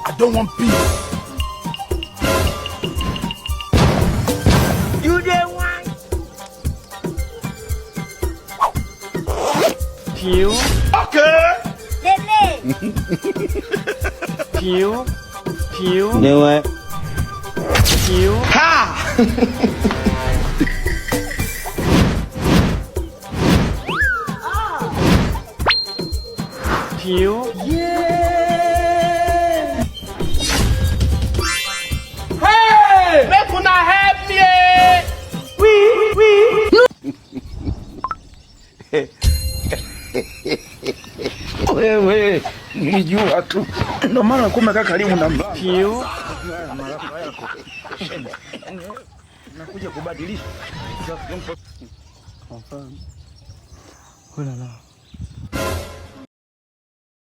I don't want peace. You dey want? ผิว Okay. Lele. ผิวผิว နေဝဲ ผิว Ha! ผิว Hey! Make una help me! Wewe nilijua tu, ndio maana kumeka karibu na mlango. ผิว Nakuja kubadilisha. Oh là là.